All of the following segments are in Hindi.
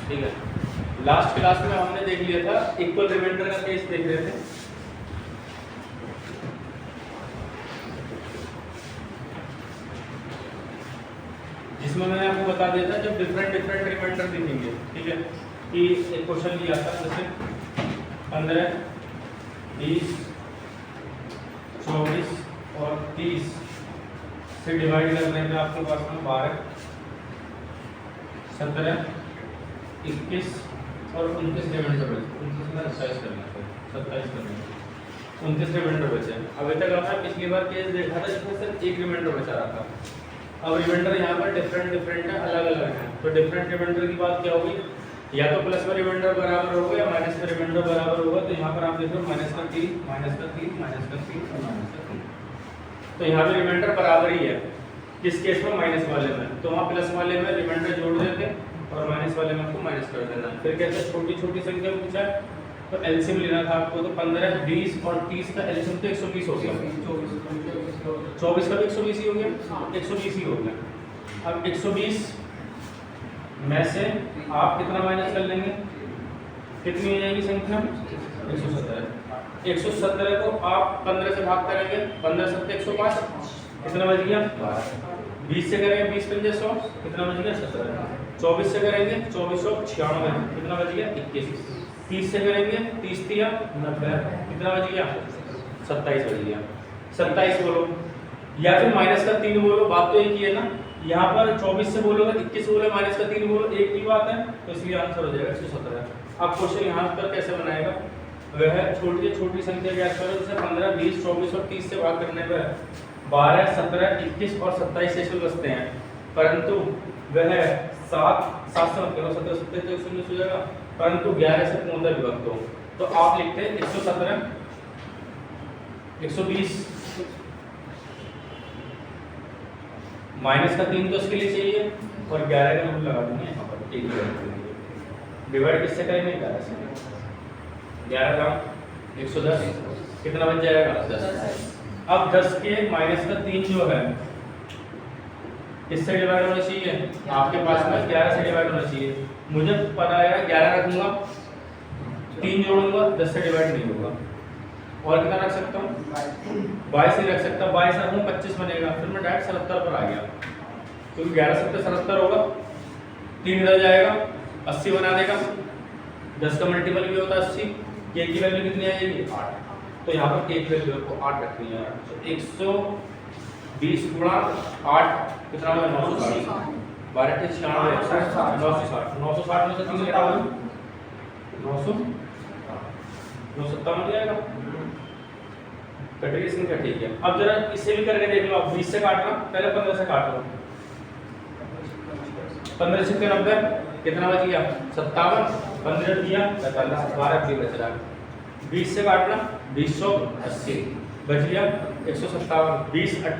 ठीक है। लास्ट क्लास में हमने देख लिया था इक्वल रिमाइंडर का केस देख रहे थे। जिसमें मैंने आपको बता दिया था जब डिफरेंट रिमाइंडर दिखेंगे, ठीक है, कि एक क्वेश्चन लिया था जैसे 15, 20, 24 और 30 से डिवाइड करने में आपके पास में 12, 17, 21 और 29 रिमाइंडर बचे। 29 में 27 करना है, 27 करना है, 29 रिमाइंडर बचे। अभी तक आपने पिछली बार केस देखा था जिसमें सिर्फ एक रिमाइंडर बचा रहा था। अब रिमाइंडर यहाँ पर डिफरेंट है, अलग है। तो डिफरेंट रिमाइंडर की बात क्या होगी, या तो प्लस में रिमाइंडर बराबर होगा या माइनस में रिमाइंडर बराबर होगा। तो यहाँ पर आप देखो माइनस का 3, माइनस का 3, माइनस का 3 और माइनस का 3। तो यहाँ पे रिमाइंडर बराबर ही है। किस केस में? माइनस वाले में। तो वहाँ प्लस वाले में रिमाइंडर जोड़ देते और माइनस वाले में आपको माइनस कर देना। फिर कहते हैं छोटी छोटी संख्या पूछा है तो एलसीएम लेना था आपको। तो 15, 20 और 30 का एलसीएम तो 120 हो गया। 24 का भी 120 ही हो गया, 120 ही हो गया। अब 120 में से आप कितना माइनस कर लेंगे, कितनी हो जाएगी संख्या? 117। 117 को आप 15 से भाग करेंगे, 15 7 105, कितना बच गया? 20 से करेंगे 20 पंजे 100, कितना बच गया? 17। 24 से करेंगे 2496, कितना बच गया? 21। 30 से करेंगे 30 तिया 90, कितना बच गया? 27 बच गया। 27 बोलो या फिर माइनस का 3 बोलो, बात तो एक ही है ना। यहाँ पर 24 से बोलोगे, 21 बोलो, माइनस का 3 बोलो, एक ही बात है। तो इसलिए आंसर हो जाएगा 117। अब क्वेश्चन यहाँ पर कैसे बनाएगा, वह छोटी छोटी संख्या ज्ञात करो। जैसे 15, 20, 24 और 30 से भाग करने पर 12, 17, 21 और 27 शेष बचते हैं, परंतु वह 7 से मत करो, 17 17 तो 119 हो जाएगा, परंतु 11 से पूर्णतः विभक्त हो। तो आप लिखते हैं 117, 120, माइनस का 3 तो इसके लिए चाहिए और 11 का रूल लगा देंगे यहाँ पर। एक डिवाइड किससे करेंगे? 11 से। 11 का 110, कितना बच जाएगा? 10। अब 10 के माइनस का 3 जो है किससे डिवाइड होना चाहिए? आपके पास में 11 से डिवाइड होना चाहिए। मुझे पता है 11 रखूंगा, 3 जोड़ूंगा, 10 से डिवाइड नहीं होगा। और कितना रख सकता हूँ? 22 ही रख सकता। 22 रखूँ 25 बनेगा, फिर मैं डायरेक्ट 77 पर आ गया, क्योंकि 11 7 77 होगा, 3 इधर जाएगा, 80 बना देगा। 10 का मल्टीपल भी होता है 80। के की वैल्यू कितनी आएगी? 8। तो यहाँ पर के की वैल्यू आपको 8 रखनी है। तो 120 गुणा 8 कितना होगा? 960। 12 के 96, 960। 960 में से 3 घटाओ 957 हो जाएगा। कटेगी संख्या, ठीक है। अब जरा इसे भी करके देख लो। आप 20 से काटना, पहले 15 से काट लो। 15 से 90, कितना बच गया? 57। 15 दिया 45, 12 भी बच रहा है। 20 से काटना, 2080 बच गया 157। 20 7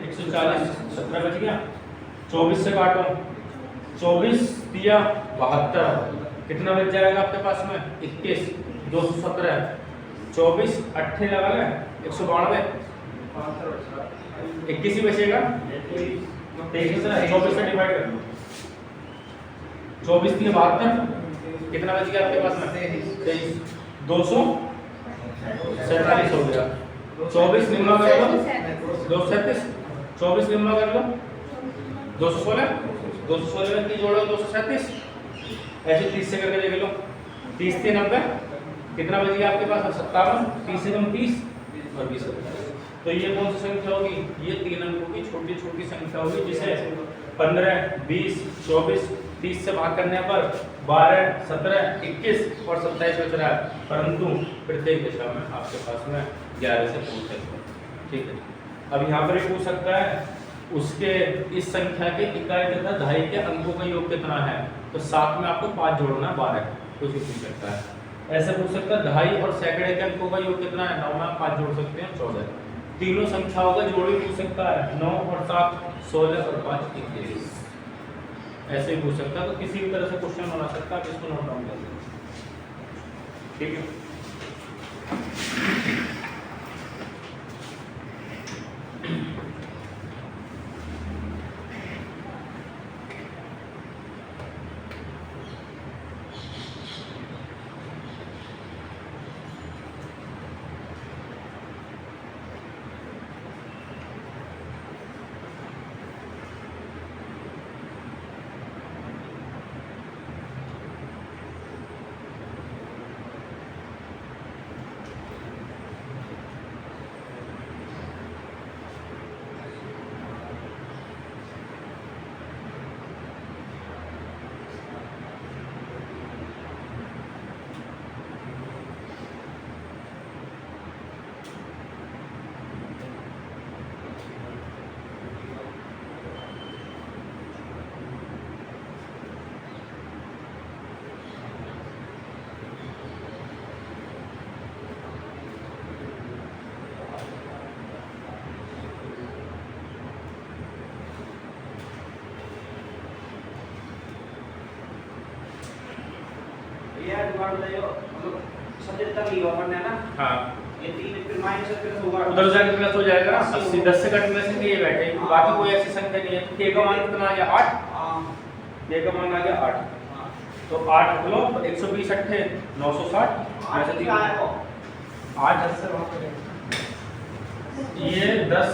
140, 17 बच गया। 24 से काटो, 24 दिया 72, कितना बच जाएगा आपके पास में? 21। 217, 24 8 लगा लें 192, 21 ही बचेगा। 23 से 24 से डिवाइड कर लो, 24 दिया 72, कितना बच गया आपके पास में? 23। 247 हो गया। 24 निम्न कर लो, 237, 24 निम्न कर लो, 216, 216 में 3 जोड़ो 237, ऐसे 30 से करके देख लो। 30 से 90, कितना बच गया आपके पास? 57। 30 से कम 30 और 20। तो ये कौन सी संख्या होगी? ये 3 अंकों की छोटी छोटी संख्या होगी, जिसे 15, 20, 24, 30 से भाग करने पर 12, 17, 21 और 27 बच रहा है, परंतु प्रत्येक दिशा में आपके पास में 11 से पूछ सकते हैं, ठीक है। अब यहाँ पर भी पूछ सकता है उसके इस संख्या के इकाई तथा दहाई के अंकों का योग कितना है। तो साथ में आपको 5 जोड़ना, 12 कुछ भी पूछ सकता है। ऐसे पूछ सकता है दहाई और सैकड़े के अंकों का योग कितना है। 9 में 5 जोड़ सकते हैं 14। तीनों संख्याओं का जोड़ भी पूछ सकता है, 9 और 7 16 और 5 21। ऐसे ही पूछ सकता है। तो किसी भी तरह से क्वेश्चन बना सकता है, आप इसको नोट डाउन कर लीजिए, ठीक है। ये जुगाड़ बताइए सब्जेक्ट तक लिखा अपन ने ना। हाँ ये 3 फिर माइनस करके होगा उधर जाके प्लस हो जाएगा ना 80 10 से कटने से ये बैठे बाकी कोई ऐसी संख्या नहीं है। तो k का मान कितना आ गया 8 हां k का मान आ गया 8 हां तो 8 रख लो 120 अट्ठे 960 ऐसे क्या है वो 8 10 से वहां पे ये 10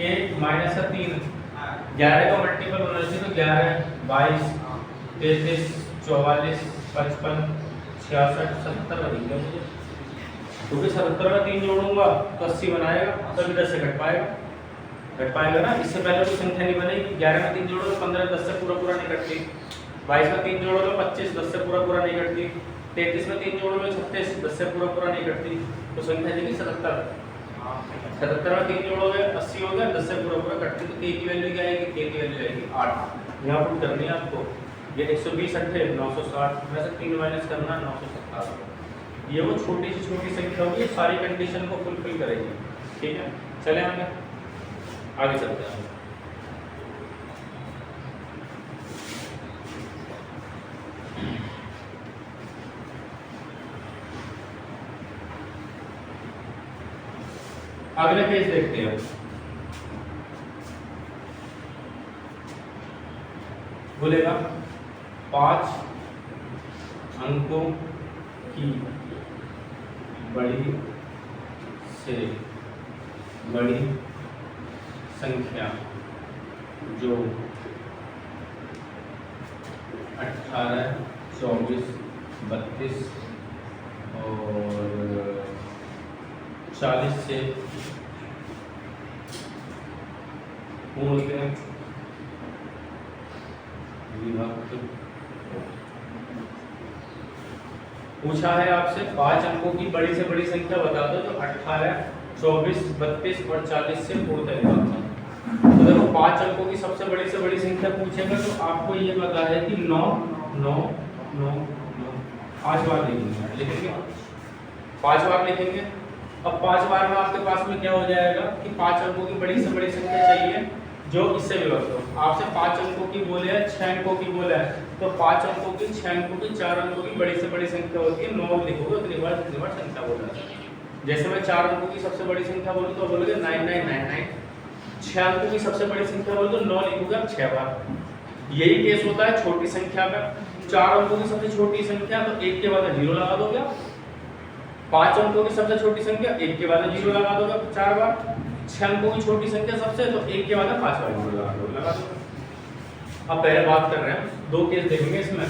के माइनस का 3 11 का मल्टीपल होना चाहिए तो 11 22 33 44 55 66 70 बनेगा मुझे क्योंकि 77 में 3 जोड़ूंगा तो 80 बनाएगा तभी 10 से घट पाएगा ना। इससे पहले कोई संख्या नहीं बनेगी। 11 में 3 जोड़ो तो 15 10 से पूरा नहीं कटती। 22 में 3 जोड़ो तो 25 10 से पूरा नहीं कटती। 33 में 3 जोड़ो तो 36 10 से पूरा नहीं कटती। तो संख्या देगी 77 में 3 जोड़ोगे 80 हो गया 10 से पूरा कटती। तो k की वैल्यू क्या आएगी k की वैल्यू आएगी 8। यहाँ पुट करनी है आपको ये 120 अट्ठे 960 में से 3 माइनस करना 917। ये वो छोटी से छोटी संख्या होगी सारी कंडीशन को फुलफिल करेगी। ठीक है चले आगे चलते हैं। अगला पेज देखते हैं। बोलेगा 5 अंकों की बड़ी से बड़ी संख्या जो 18 24 32 और 40 से पूर्ण विभक्त पूछा है आपसे 5 अंकों की बड़ी से बड़ी संख्या बता दो जो 18 24 32 और 40 से पूर्ण विभक्त है। तो देखो 5 अंकों की सबसे बड़ी से बड़ी संख्या पूछेगा तो आपको ये पता है कि 9 9 9 9 5 बार लिखेंगे 5 बार लिखेंगे। अब 5 बार में आपके पास में क्या हो जाएगा कि 5 अंकों की बड़ी से बड़ी संख्या चाहिए जो इससे विभक्त हो। आपसे 5 अंकों की बोले है 6 अंकों की बोला है तो 5 अंकों की 6 अंकों की 4 अंकों की बड़ी से बड़ी संख्या होती है 9 लिखोगे उतनी बार संख्या बोला है। जैसे मैं 4 अंकों की सबसे बड़ी संख्या बोलूँ तो बोलोगे 9999। 6 अंकों की सबसे बड़ी संख्या बोलो तो 9 लिखोगे आप 6 बार। यही केस होता है छोटी संख्या में। 4 अंकों की सबसे छोटी संख्या तो 1 के बाद 0 लगा दोगे। 5 अंकों की सबसे छोटी संख्या 1 के बाद 0 लगा दोगे 4 बार। 6 अंकों की छोटी संख्या सबसे तो 1 के बाद 5 बार 0 लगा दो। अब पहले बात कर रहे हैं 2 केस देखेंगे इसमें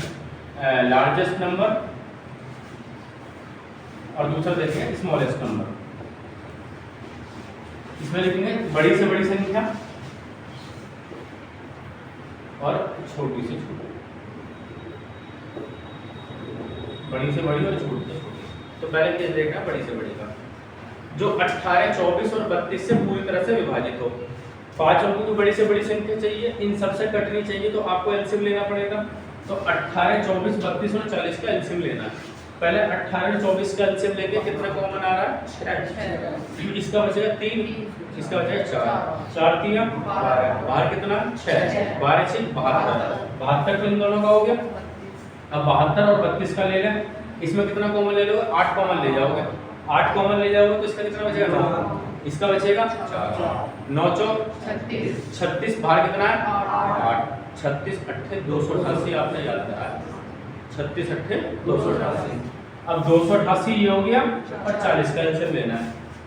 लार्जेस्ट नंबर और दूसरा देखेंगे स्मॉलेस्ट नंबर। इसमें लिखेंगे बड़ी से बड़ी संख्या और छोटी से छोटी। बड़ी से बड़ी और छोटी से छोटी। तो पहले केस देखना बड़ी से बड़ी का जो 18 24 और 32 से पूरी तरह से विभाजित हो। 5 अंकों की बड़ी से बड़ी संख्या चाहिए इन सबसे कटनी चाहिए तो आपको एलसीएम लेना पड़ेगा। तो 18 24 32 और 40 का एलसीएम लेना है। पहले 18 और 24 का एलसीएम लेके कितना कॉमन आ रहा है 6। इसका बचेगा 3 इसका बचेगा 4 4 3 12 बाहर कितना 6 12 6 72 72 इन दोनों का हो गया। अब 72 और 32 का ले लें। इसमें कितना कॉमन ले लोगे 8 कॉमन ले जाओगे। 8 कॉमन ले जाओगे तो इसका कितना बचेगा 9 इसका बचेगा 4 9 चौक 36 बाहर कितना है 8 36 अट्ठे 288 आपने याद करा 36 अट्ठे 288। अब 288 ये हो गया और 40 का आंसर लेना है।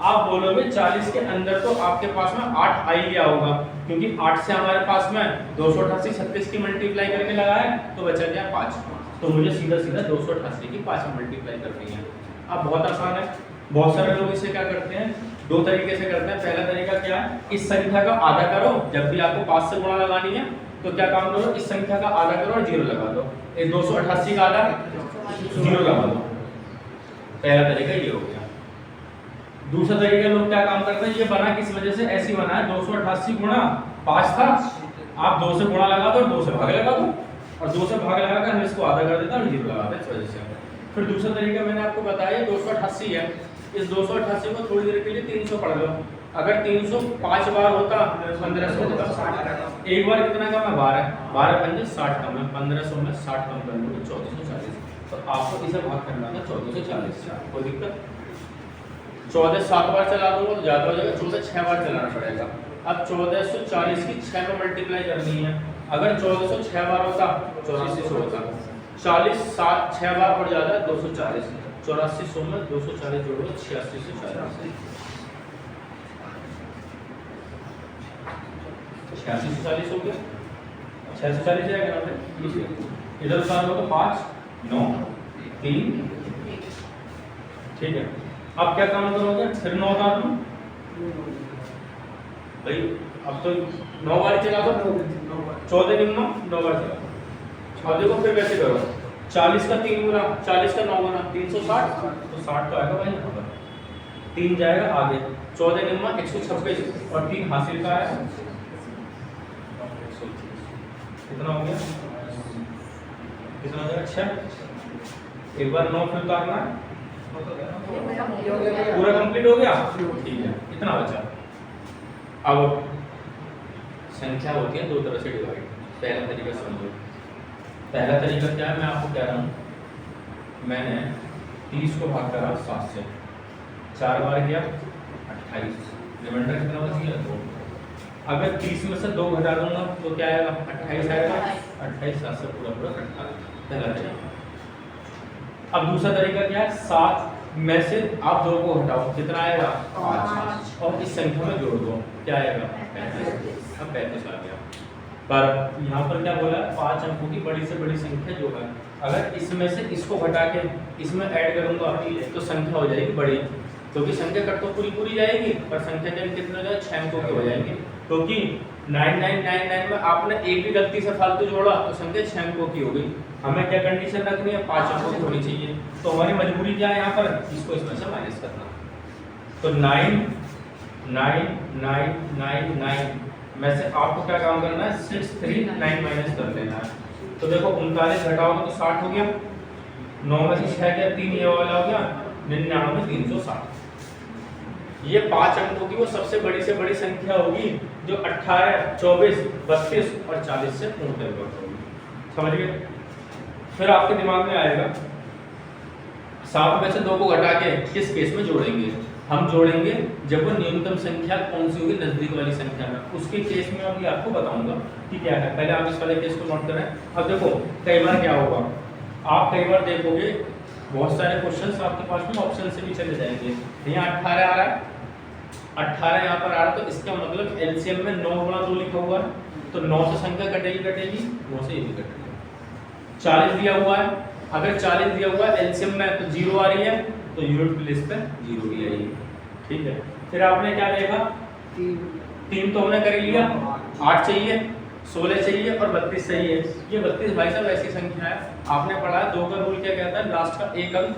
आप बोलोगे 40 के अंदर तो आपके पास में 8 आ ही गया होगा क्योंकि 8 से हमारे पास में 288 36 की मल्टीप्लाई करके लगाया तो बचा गया 5। तो मुझे सीधा 288 की 5 में मल्टीप्लाई करनी है। अब बहुत आसान है। बहुत सारे लोग इसे क्या करते हैं 2 तरीके से करते हैं। पहला तरीका क्या है इस संख्या का आधा करो जब भी आपको 5 से गुणा लगानी है तो क्या काम करो इस संख्या का आधा करो और 0 लगा दो। इस 288 का आधा 0 लगा दो। पहला तरीका ये हो गया। दूसरा तरीका लोग क्या काम करते हैं ये बना किस वजह से ऐसी बना है 288 गुणा 5 था आप 2 से गुणा लगा दो और 2 से भाग लगा दो और 2 से भाग लगाकर हम इसको आधा कर देते हैं और 0 लगाते हैं इस वजह से। फिर दूसरा तरीका मैंने आपको बताया 288 है। इस 288 को थोड़ी देर के लिए 300 पढ़ लो। अगर 300 5 बार होता 1500 होता। एक बार कितना कम है 12 12 5 60 कम है 1500 में 60 कम कर लो 1440। तो आपको इसे भाग करना है 14 से 40 से, कोई दिक्कत? 14 7 बार चला दूंगा तो ज़्यादा हो जाएगा, 14 6 बार चलाना पड़ेगा। अब 1440 की 6 में मल्टीप्लाई करनी है। अगर 1400 6 बार होता 8400 होता, 40 7 6 बार और ज़्यादा 240, 8400 में 240 जोड़ो 86 से 40, 86 से 40 हो गया, 6 से 40 जाएगा ना फिर, इधर उतार लो तो 5 9 3, ठीक है। अब क्या काम करोगे, फिर 9 उतार लो भाई, अब तो 9 बार चला दो, 14 निम्न 9 बार चला। अब देखो फिर वैसे करो, 40 का 3 गुना, 40 का 9 गुना 360, तो 60 तो आएगा भाई यहाँ पर, 3 जाएगा आगे, 14 निम्न 126 और 3 हासिल का है, कितना हो गया, कितना हो गया 6, एक बार 9 फिर उतारना है, पूरा कंप्लीट हो गया, ठीक है। इतना बचा। अब संख्या होती है 2 तरह से डिवाइड, पहला तरीका समझो। पहला तरीका क्या है, मैं आपको कह रहा हूँ, मैंने 30 को भाग करा 7 से, 4 बार किया 28, रिमाइंडर कितना बच गया 2। अगर 30 में से 2 घटा दूंगा तो क्या आएगा, 28 आएगा, 28 7 से पूरा पूरा 28, पहला तरीका। अब दूसरा तरीका क्या है, 7 में से आप 2 को हटाओ, कितना आएगा 5, और इस संख्या में जोड़ दो, क्या आएगा 35, अब 35 आ गया। पर यहाँ पर क्या बोला, 5 अंकों की बड़ी से बड़ी संख्या जो है, अगर इसमें से इसको हटा के इसमें ऐड करूंगा तो संख्या हो जाएगी बड़ी, क्योंकि संख्या कट तो पूरी पूरी जाएगी पर संख्या जब कितने हो जाए 6 अंकों की हो जाएगी, क्योंकि 9999 में आपने एक भी गलती से फालतू जोड़ा तो संख्या 6 अंकों की हो गई। हमें क्या कंडीशन रखनी है, 5 अंकों की होनी चाहिए, तो हमारी मजबूरी क्या है यहाँ पर, इसको इसमें से माइनस करना। तो 99999 में से आपको क्या काम करना है, 639 माइनस कर देना है। तो देखो 39 घटाओगे तो 60 हो गया, 9 में से 6 गया 3, ये वाला हो गया 99 360। ये 5 अंकों की वो सबसे बड़ी से बड़ी संख्या होगी जो 18 24 32 और 40 से पूर्ण विभक्त होगी, समझ गए? फिर आपके दिमाग में आएगा 7 में से 2 को घटा के किस केस में जोड़ेंगे, हम जोड़ेंगे जब वो न्यूनतम संख्या कौन सी होगी नजदीक वाली संख्या में, उसके केस में अभी आपको बताऊंगा कि क्या है। पहले आप इस वाले केस को नोट करें। अब देखो कई बार क्या होगा, आप कई बार देखोगे बहुत सारे क्वेश्चंस आपके पास में ऑप्शन से भी चले जाएंगे, यहाँ 18 आ रहा है, 18 यहाँ पर आ रहा है, तो इसका मतलब एलसीएम में 9 गुणा 2 लिखा हुआ है, तो 9 से संख्या कटेगी 9 से ये भी कटेगी। 40 दिया हुआ है, अगर 40 दिया हुआ है एलसीएम में तो 0 आ रही है, तो यूनिट प्लेस पे 0 भी आएगी, ठीक है। फिर आपने क्या देखा, 3 तो हमने कर लिया, 8 चाहिए, 16 चाहिए और 32 चाहिए। ये 32 भाई साहब ऐसी संख्या है, आपने पढ़ा है 2 का रूल क्या कहता है, लास्ट का एक अंक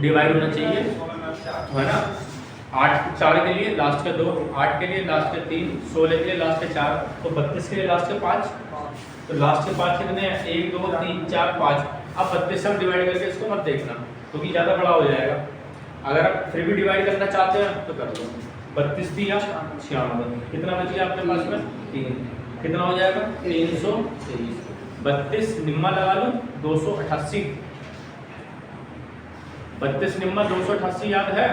डिवाइड होना चाहिए, है ना। 8 4 के लिए लास्ट का 2, 8 के लिए लास्ट का 3, 16 के लिए लास्ट का 4, तो 32 के लिए लास्ट का 5, तो लास्ट के 5 कितने हैं, 1 2 3 4 5। अब 32 से डिवाइड करके इसको मत देखना क्योंकि ज़्यादा बड़ा हो जाएगा, अगर आप फिर भी डिवाइड करना चाहते हैं तो कर लो। 32 दिया 96, कितना बच गया आपके पास में 3, कितना हो जाएगा 323। 32 निम्मा लगा लो 288, 32 निम्मा 288 याद है,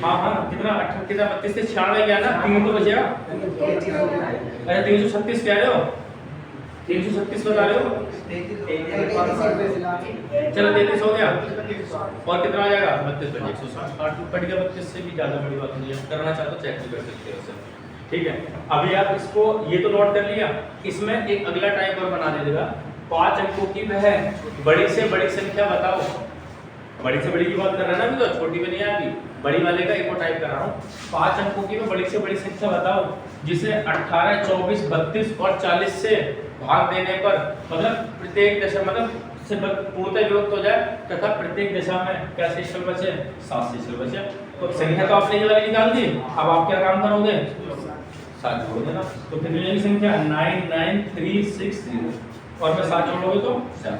हाँ हाँ कितना 32 से 96 गया ना, 3 तो बचेगा, अरे 336 कह रहे हो, 336 बता रहे हो, चलो 33 हो गया, और कितना आ जाएगा 32 बटे 160 कट गया, 32 से भी ज़्यादा बड़ी बात नहीं है, करना चाहते हो चेक भी कर सकते हो सर, ठीक है। अभी आप इसको ये तो नोट कर लिया, इसमें एक अगला टाइप और बना दीजिएगा, 5 अंकों की वह बड़ी से बड़ी संख्या बताओ, बड़ी से बड़ी की बात कर रहा है ना, तो छोटी में नहीं आती, बड़ी वाले का एक और टाइप कर रहा हूँ। 5 अंकों की बड़ी से बड़ी संख्या बताओ जिसे 18 24 32 और 40 से भाग देने पर मतलब प्रत्येक दशा मतलब से पूर्णतः विभक्त हो जाए तथा प्रत्येक दशा में क्या शेषफल बचे, 7 शेषफल बचे। तो संख्या तो आपने ये वाली निकाल दी, अब आप क्या काम करोगे, 7 जोड़ देना, तो कितनी जाएगी संख्या 99360 और मैं 7 जोड़ोगे तो 7।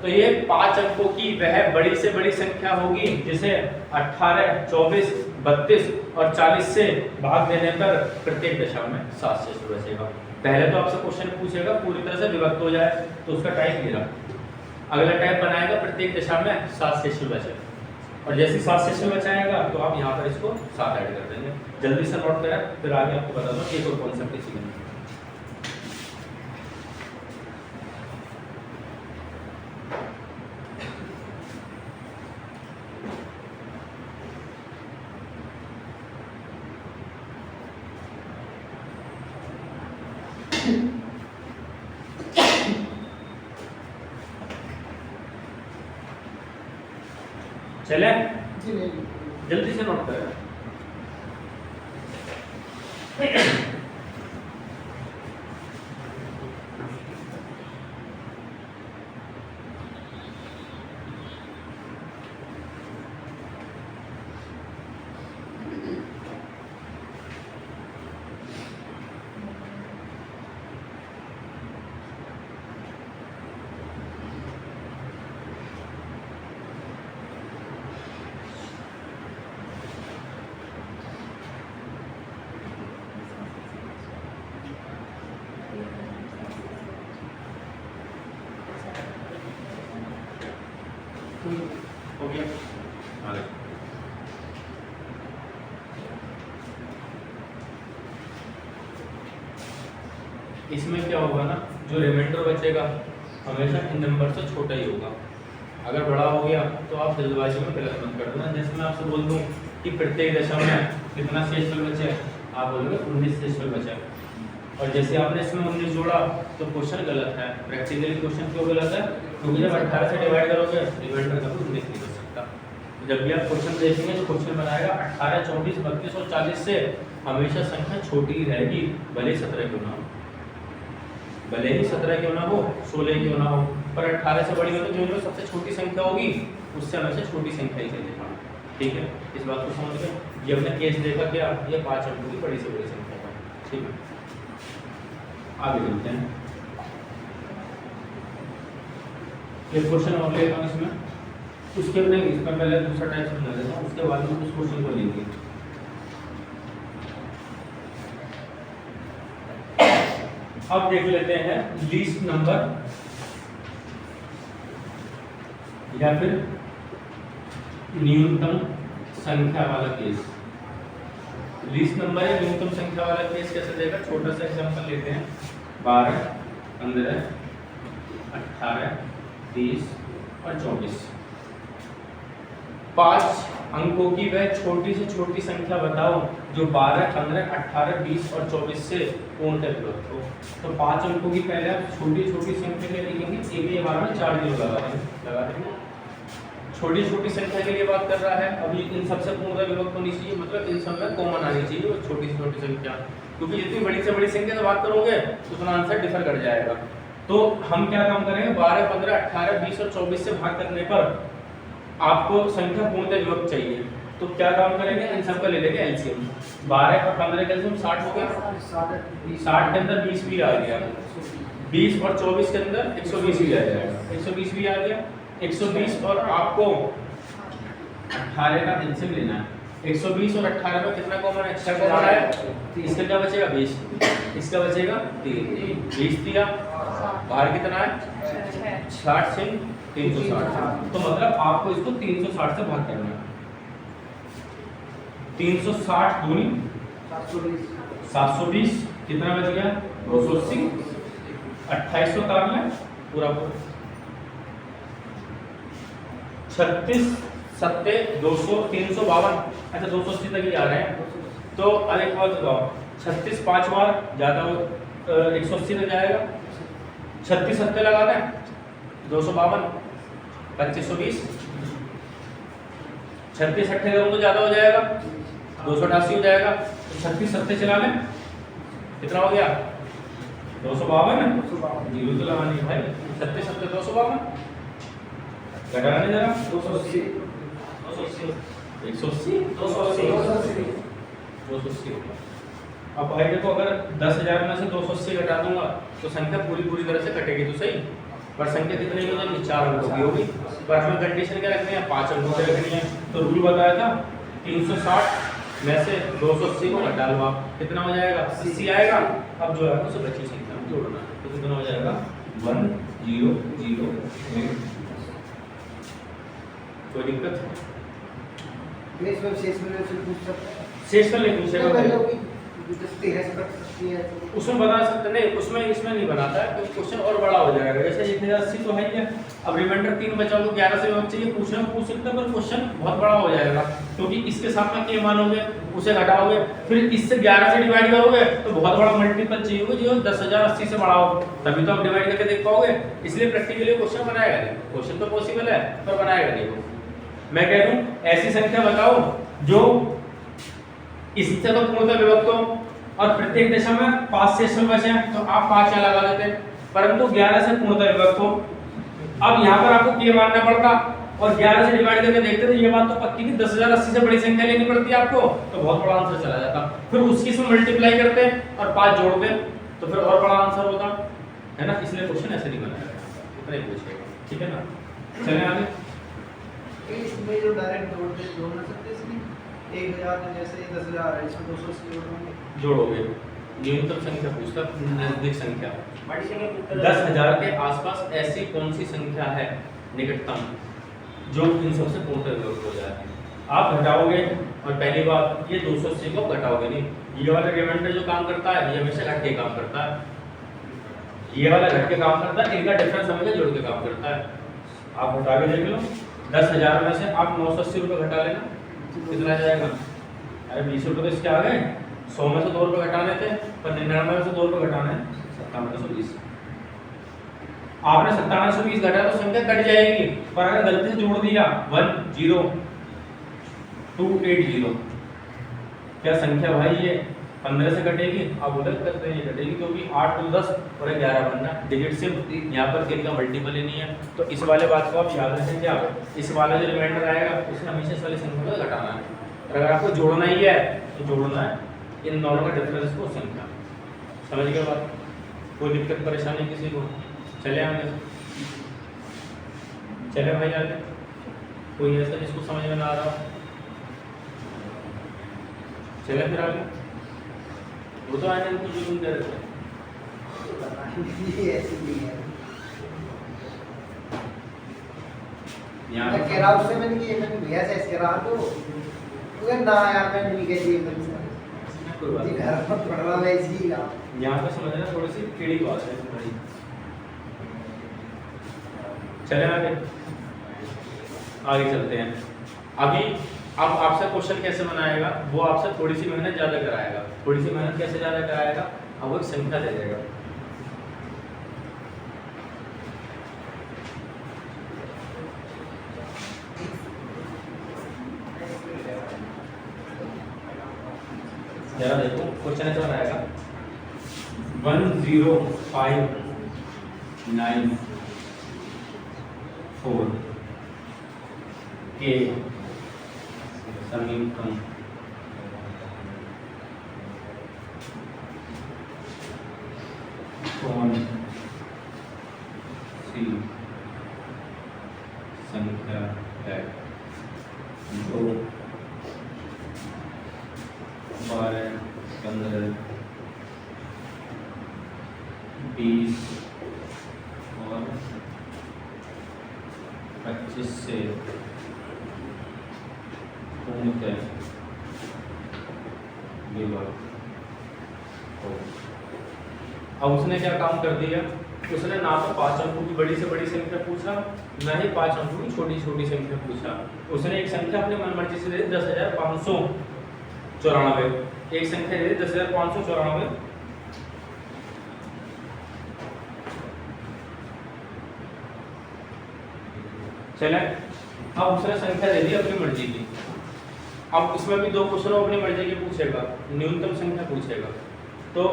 तो ये 5 अंकों की वह बड़ी से बड़ी संख्या होगी जिसे 18 24 32 और 40 से भाग देने पर प्रत्येक दशा में 7 शेषफल बचेगा। पहले तो आपसे क्वेश्चन पूछेगा पूरी तरह से विभक्त हो जाए तो उसका टाइप ये रहा। अगला टाइप बनाएगा प्रत्येक दिशा में 7 शेषुल बचे, और जैसे 7 शेषुल बचाएगा तो आप यहाँ पर इसको 7 ऐड कर देंगे। जल्दी से नोट करें, फिर आगे आपको बता दूँ एक और कॉन्सेप्ट इसी में। चले जल्दी से नोट करें। हो गया आगे। इसमें क्या होगा ना, जो रिमाइंडर बचेगा हमेशा इन नंबर से छोटा ही होगा। अगर बड़ा हो गया तो आप जल्दबाजी में गलत मत कर देना। जैसे मैं आपसे बोल दूं कि प्रत्येक दशा में कितना शेषफल बचे, आप बोलोगे 19 शेषफल बचा, और जैसे आपने इसमें 19 जोड़ा तो क्वेश्चन गलत है। प्रैक्टिकली क्वेश्चन क्यों गलत है? क्योंकि जब 18 से डिवाइड करोगे रिमाइंडर का 19 नहीं हो सकता। जब भी आप क्वेश्चन देखेंगे तो क्वेश्चन बनाएगा 18, 24, 32 और 40 से हमेशा संख्या छोटी ही रहेगी, भले ही 17 क्यों ना हो, भले ही 17 क्यों ना हो, 16 क्यों ना हो, पर 18 से बड़ी हो तो जो सबसे छोटी संख्या होगी उससे हमेशा छोटी संख्या ही चलेगा। ठीक है, इस बात को समझ गए। ये हमने केस देखा क्या, ये 5 अंकों की बड़ी से बड़ी संख्या है। ठीक है, आगे चलते हैं। एक क्वेश्चन और लेता हूँ इसमें, उसके नहीं, इसमें पहले दूसरा टाइप समझा देता हूँ, उसके बाद में उस क्वेश्चन को लेंगे। अब देख लेते हैं लीस्ट नंबर या फिर न्यूनतम संख्या वाला केस। लीस्ट नंबर या न्यूनतम संख्या वाला केस कैसे देगा? छोटा सा एग्जांपल लेते हैं, 12, 15, 18, 30 और 24। 5 अंकों की वह छोटी से छोटी संख्या बताओ जो 12, 15, 18, 20 और 24 से पूर्णतः विभक्त हो। तो 5 अंकों की पहले आप छोटी छोटी संख्या के लिए लिखेंगे, एक ये 12 में 4 जीरो लगा देंगे। छोटी छोटी संख्या के लिए बात कर रहा है, अभी इन सबसे पूर्णतः विभक्त होनी चाहिए, मतलब इन सब में कॉमन आनी चाहिए वो छोटी से छोटी संख्या, क्योंकि जितनी बड़ी से बड़ी संख्या से बात करोगे उतना आंसर डिफर कर जाएगा। तो हम क्या काम करेंगे, 12, 15, 18, 20 और 24 से भाग करने पर आपको संख्या पूर्णतः विभक्त चाहिए, तो क्या काम करेंगे, इन सब का ले लेंगे एलसीएम। 12 और 15 का एलसीएम 60 हो गया, 60 के अंदर 20 भी आ गया, 20 और 24 के अंदर 120 भी आ जाएगा, 120 भी आ गया, 120 और आपको 18 का एलसीएम लेना है। 120 और 18 में कितना कॉमन है? 6 कॉमन है, इसका क्या बचेगा? 20, इसका बचेगा 3, 20 दिया, बाहर कितना है? 60 से 360, तो मतलब आपको इसको 360 से भाग करना है। 360 दूनी 720, कितना बच गया? 280, 2800 काट लें पूरा पूरा, 36 सत्ते 200, 352, अच्छा 280 तक ही आ रहे हैं। तो अरे एक बात बताओ, 36 5 बार ज्यादा 180 तक जाएगा, 36 सत्ते लगा दें 252, 2520, 36 अट्ठे करूँ तो ज्यादा हो जाएगा, 288 हो जाएगा, तो 36 सत्ते चला लें, कितना हो गया? 252, जीरो तो लगानी है भाई, 36 सत्ते 252, घटाने जरा 280, 180, 280 हो गया। अब भाई देखो, अगर 10,000 में से 280 घटा दूंगा तो संख्या पूरी तरह से कटेगी तो सही, पर संख्या कितनी हो जाएगी? 4 अंकों की होगी। पर हमें कंडीशन क्या रखनी है? 5 अंकों की रखनी है। तो रूल बताया था 360 में से 280 को घटा लो, आप कितना हो जाएगा? 80 आएगा। अब जो है उसे बची संख्या में जोड़ना है, तो कितना हो जाएगा 1 0 0 8। कोई दिक्कत है? शेष में से पूछ सकते हैं। शेष का नहीं पूछेगा भाई। उसमें उसमें बता सकते नहीं, उसमें इसमें नहीं बनाता है, तो क्वेश्चन और बड़ा हो जाएगा। जैसे 1080 तो है ही है, अब रिमाइंडर 3 बचा तो 11 से विभक्त चाहिए, पूछना पूछ सकते हैं, पर क्वेश्चन बहुत बड़ा हो जाएगा, क्योंकि इसके साथ में के मानोगे, उसे घटाओगे, फिर इससे 11 से डिवाइड करोगे तो बहुत बड़ा मल्टीपल चाहिए होगा जो 10,080 से बड़ा हो, तभी तो आप डिवाइड करके देख पाओगे। इसलिए प्रैक्टिकली क्वेश्चन बनाएगा नहीं, क्वेश्चन तो पॉसिबल है पर बनाएगा नहीं वो। मैं कह दूं ऐसी संख्या बताओ जो इससे तो पूर्णतः विभक्त हो और प्रत्येक दशा में 5 शेष बचे हैं, तो आप 5 यहाँ लगा देते, परंतु 11 से पूर्णतः विभक्त हो। अब यहाँ पर आपको के मानना पड़ता और 11 से डिवाइड करके देखते तो ये बात तो पक्की थी 10,080 से बड़ी संख्या लेनी पड़ती है आपको, तो बहुत बड़ा आंसर चला जाता। फिर उसकी इसमें मल्टीप्लाई करते और 5 जोड़ते तो फिर और बड़ा आंसर होता है ना। इसलिए क्वेश्चन ऐसे नहीं बनाया इतना ही पूछेगा, ठीक है ना। चलें आगे। इसमें जो डायरेक्ट जोड़ ना सकते इसमें 1000 जैसे 10,000 है, इसमें 280 जोड़ोगे। न्यूनतम संख्या पूछता, नजदीक संख्या बड़ी संख्या पूछता है। 10,000 के आसपास ऐसी कौन सी संख्या है निकटतम जो इन सबसे पूर्णतः विभक्त हो जाए। आप घटाओगे और पहली बात ये 280 को घटाओगे नहीं, ये वाला रिमाइंडर जो काम करता है ये हमेशा घट के काम करता है, ये वाला घट के काम करता है, इनका डिफरेंस हमेशा जोड़ के काम करता है। आप घटा के देख लो, 10,000 में से आप 980 रुपये घटा लेना, कितना आ जाएगा। अरे 20 रुपये तो इसके आ गए, 100 में से 2 रुपये घटाने थे, पर 99 में से 2 रुपये घटाने हैं, 9720। आपने 9720 घटाया तो संख्या कट जाएगी, पर अगर गलती से जोड़ दिया 10280, क्या संख्या भाई ये 15 से कटेगी। आप उधर करते हैं ये कटेगी, क्योंकि 8 2 10 और 11 बनना डिजिट सिर्फ यहाँ पर किन का मल्टीपल ही नहीं है। तो इस वाले बात को आप याद रखें, क्या इस वाला जो रिमाइंडर आएगा उसमें हमेशा इस वाली संख्या को घटाना है, और अगर आपको जोड़ना ही है तो जोड़ना है इन दोनों का डिफरेंस को संख्या। समझ गए बात? कोई दिक्कत परेशानी किसी को? चले आगे, चले भाई आगे। कोई ऐसा जिसको समझ में ना आ रहा, चले फिर आगे। वो तो आने को जुलूम दे रहे ये ऐसी नहीं है। यहाँ मैं कह रहा उससे मैंने कि मैंने भैया से ऐसे करा तो उधर ना यार मैं नहीं कहती कोई बात जी घर पर पड़ रहा है इसी का। यहाँ पे समझना थोड़ी सी टेढ़ी बात है भाई। चले आगे, आगे चलते हैं। अभी अब आपसे क्वेश्चन कैसे बनाएगा, वो आपसे थोड़ी सी मेहनत ज़्यादा कराएगा। थोड़ी सी मेहनत कैसे ज़्यादा कराएगा, अब वो एक संख्या दे देगा। जरा देखो क्वेश्चन ऐसे बनाएगा 10594 के समीपतम कौन सी संख्या है जो 12 15 20 और 25 से पूर्णतः विभक्त हो। अब उसने क्या काम कर दिया, उसने ना तो 5 अंकों की बड़ी से बड़ी संख्या पूछा, ना ही 5 अंकों की छोटी छोटी संख्या पूछा। उसने एक संख्या अपने मनमर्जी से दे दी 10,594, एक संख्या दे दी 10,594। चले, अब उसने संख्या दे दी अपनी मर्जी की। अब उसमें भी 2 क्वेश्चन अपनी मर्जी के पूछेगा, न्यूनतम संख्या पूछेगा। तो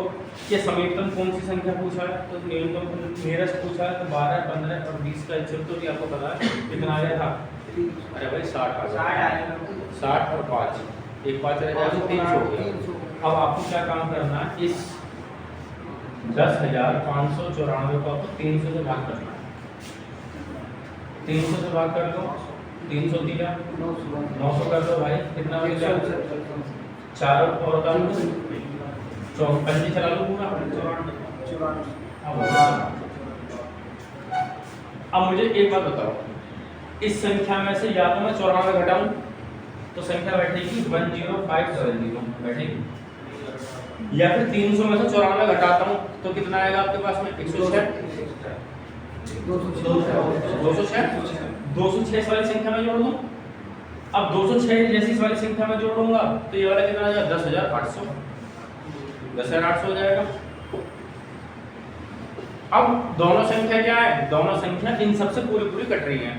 ये समीपतम कौन सी संख्या पूछा है, तो न्यूनतम नियरेस्ट पूछा है, तो 12 15 और 20 का एचएफ तो भी आपको पता है कितना आ गया था। अरे भाई 60 आ गया, 60 और 5, एक 5 रह जाएगा तो 300 हो गया। अब आपको क्या काम करना है, इस 10,594 को आपको 300 से भाग करना है। 300 से भाग कर दो, 300 दिया 900 कर दो भाई, कितना हो गया 4 और 25 चला लो पूरा 94 अब मुझे एक बात बताओ, इस संख्या में से या तो मैं 94 घटाऊं तो संख्या बैठेगी 10570 बैठेगी, या फिर 300 में से 94 घटाता हूं तो कितना आएगा आपके पास में 106 206 वाली संख्या में जोड़ दूं। अब 206 जैसी इस वाली संख्या में जोड़ूंगा तो ये वाला कितना आ जाएगा 10,800 हो जाएगा। अब दोनों संख्या क्या है, दोनों संख्या इन सबसे पूरी पूरी कट रही है,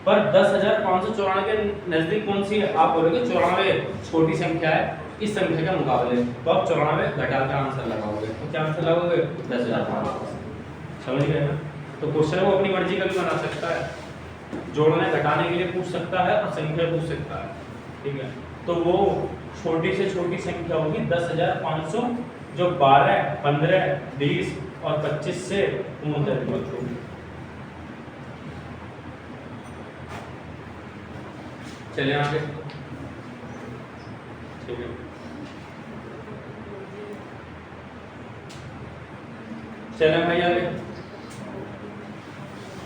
पर 10,594 के नजदीक कौन सी है, आप बोलोगे 94 छोटी संख्या है इस संख्या के मुकाबले, तो आप 94 घटा के आंसर लगाओगे, तो क्या आंसर लगाओगे 10,500। समझ गए ना। तो क्वेश्चन वो अपनी मर्जी का भी बना सकता है, जोड़ने घटाने के लिए पूछ सकता है और संख्या पूछ सकता है, ठीक है। तो वो छोटी से छोटी संख्या होगी 10,500 जो 12, 15, 20 और 25 से 69 होगी। चलिए आगे, ठीक है। चलें भाई आगे,